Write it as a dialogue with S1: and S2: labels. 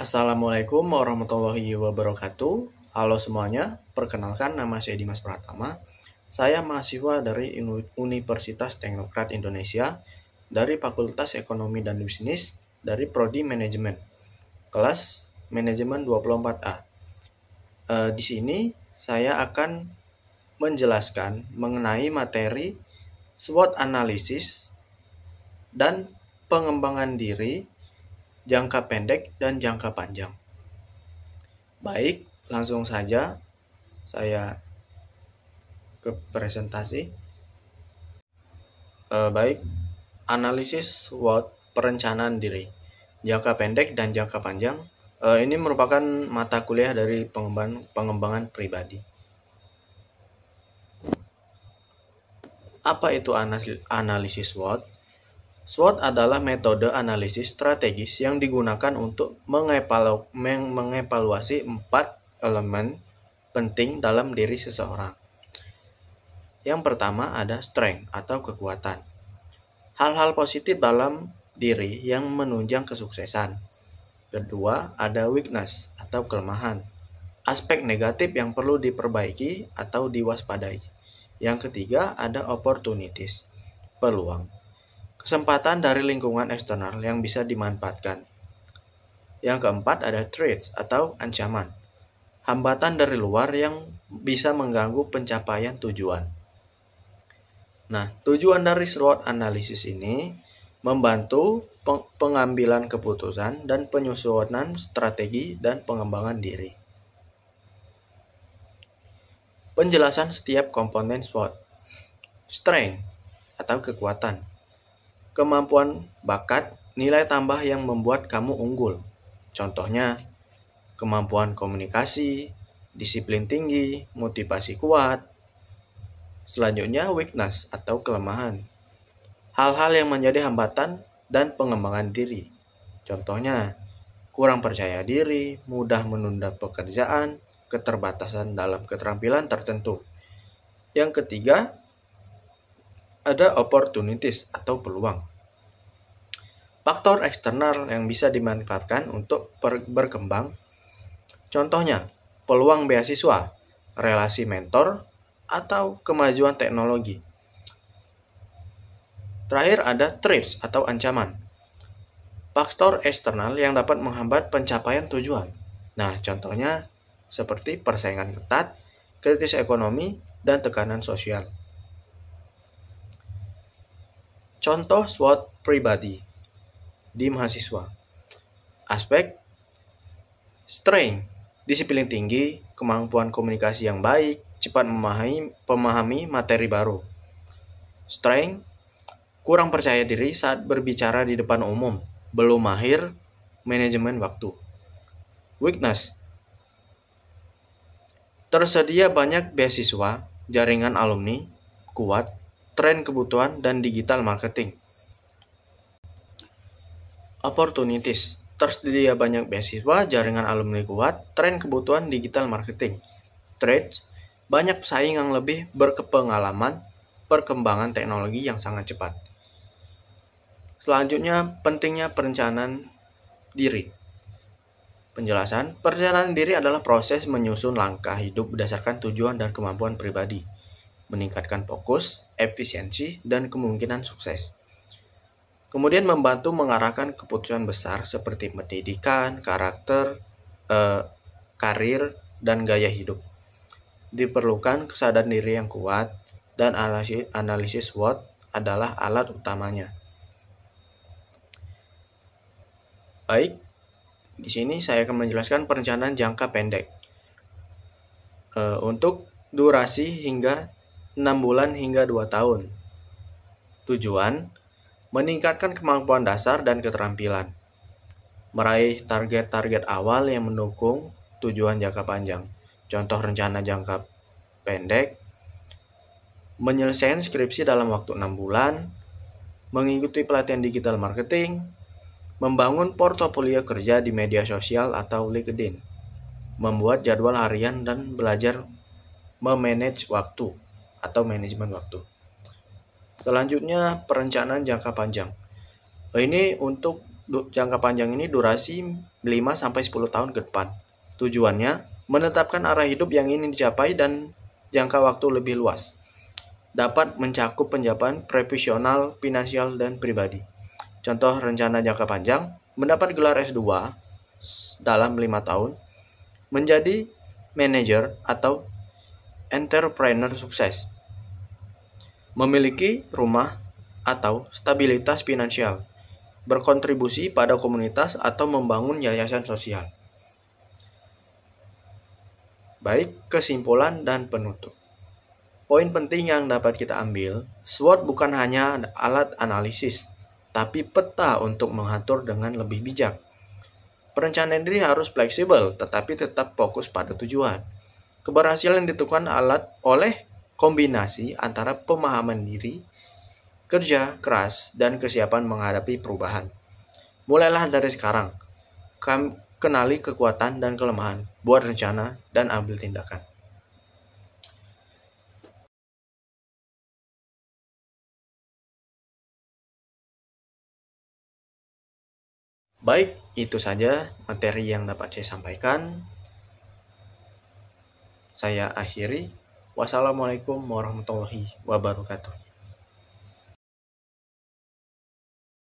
S1: Assalamualaikum warahmatullahi wabarakatuh. Halo semuanya, perkenalkan nama saya Dimas Pratama. Saya mahasiswa dari Universitas Teknokrat Indonesia dari Fakultas Ekonomi dan Bisnis dari Prodi Manajemen, kelas Manajemen 24A. Di sini saya akan menjelaskan mengenai materi SWOT analisis dan pengembangan diri jangka pendek dan jangka panjang. Baik, langsung saja saya ke presentasi. Baik, analisis SWOT perencanaan diri jangka pendek dan jangka panjang. Ini merupakan mata kuliah dari pengembangan pribadi. Apa itu analisis SWOT? SWOT adalah metode analisis strategis yang digunakan untuk mengevaluasi 4 elemen penting dalam diri seseorang. Yang pertama ada strength atau kekuatan. Hal-hal positif dalam diri yang menunjang kesuksesan. Kedua ada weakness atau kelemahan. Aspek negatif yang perlu diperbaiki atau diwaspadai. Yang ketiga ada opportunities, peluang. Kesempatan dari lingkungan eksternal yang bisa dimanfaatkan. Yang keempat ada threats atau ancaman. Hambatan dari luar yang bisa mengganggu pencapaian tujuan. Nah, tujuan dari SWOT analisis ini membantu pengambilan keputusan dan penyusunan strategi dan pengembangan diri. Penjelasan setiap komponen SWOT. Strength atau kekuatan. Kemampuan bakat, nilai tambah yang membuat kamu unggul. Contohnya, kemampuan komunikasi, disiplin tinggi, motivasi kuat. Selanjutnya, weakness atau kelemahan. Hal-hal yang menjadi hambatan dan pengembangan diri. Contohnya, kurang percaya diri, mudah menunda pekerjaan, keterbatasan dalam keterampilan tertentu. Yang ketiga, ada opportunities atau peluang. Faktor eksternal yang bisa dimanfaatkan untuk berkembang. Contohnya, peluang beasiswa, relasi mentor, atau kemajuan teknologi. Terakhir ada threats atau ancaman. Faktor eksternal yang dapat menghambat pencapaian tujuan. Nah, contohnya seperti persaingan ketat, krisis ekonomi, dan tekanan sosial. Contoh SWOT pribadi di mahasiswa. Aspek strength, disiplin tinggi, kemampuan komunikasi yang baik, cepat memahami materi baru. Strength, kurang percaya diri saat berbicara di depan umum, belum mahir manajemen waktu. Weakness, tersedia banyak beasiswa, jaringan alumni kuat, tren kebutuhan, dan digital marketing. Opportunities, tersedia banyak beasiswa, jaringan alumni kuat, tren kebutuhan, digital marketing. Threats, banyak pesaing yang lebih berpengalaman, perkembangan teknologi yang sangat cepat. Selanjutnya, pentingnya perencanaan diri. Penjelasan, perencanaan diri adalah proses menyusun langkah hidup berdasarkan tujuan dan kemampuan pribadi, meningkatkan fokus, efisiensi, dan kemungkinan sukses. Kemudian membantu mengarahkan keputusan besar seperti pendidikan, karakter, karir, dan gaya hidup. Diperlukan kesadaran diri yang kuat, dan analisis SWOT adalah alat utamanya. Baik, di sini saya akan menjelaskan perencanaan jangka pendek. Untuk durasi hingga 6 bulan hingga 2 tahun. Tujuan, meningkatkan kemampuan dasar dan keterampilan. Meraih target-target awal yang mendukung tujuan jangka panjang. Contoh rencana jangka pendek, menyelesaikan skripsi dalam waktu 6 bulan, mengikuti pelatihan digital marketing, membangun portofolio kerja di media sosial atau LinkedIn, membuat jadwal harian dan belajar memanage waktu atau manajemen waktu. Selanjutnya, perencanaan jangka panjang. Ini untuk jangka panjang ini durasi 5-10 tahun ke depan. Tujuannya menetapkan arah hidup yang ingin dicapai dan jangka waktu lebih luas. Dapat mencakup penjabaran profesional, finansial, dan pribadi. Contoh rencana jangka panjang, mendapat gelar S2 dalam 5 tahun, menjadi manajer atau entrepreneur sukses, memiliki rumah atau stabilitas finansial, berkontribusi pada komunitas atau membangun yayasan sosial. Baik, kesimpulan dan penutup. Poin penting yang dapat kita ambil, SWOT bukan hanya alat analisis, tapi peta untuk mengatur dengan lebih bijak. Perencanaan diri harus fleksibel, tetapi tetap fokus pada tujuan. Keberhasilan ditentukan oleh kombinasi antara pemahaman diri, kerja keras, dan kesiapan menghadapi perubahan. Mulailah dari sekarang. Kenali kekuatan dan kelemahan, buat rencana, dan ambil tindakan. Baik, itu saja materi yang dapat saya sampaikan. Saya akhiri. Wassalamualaikum warahmatullahi wabarakatuh.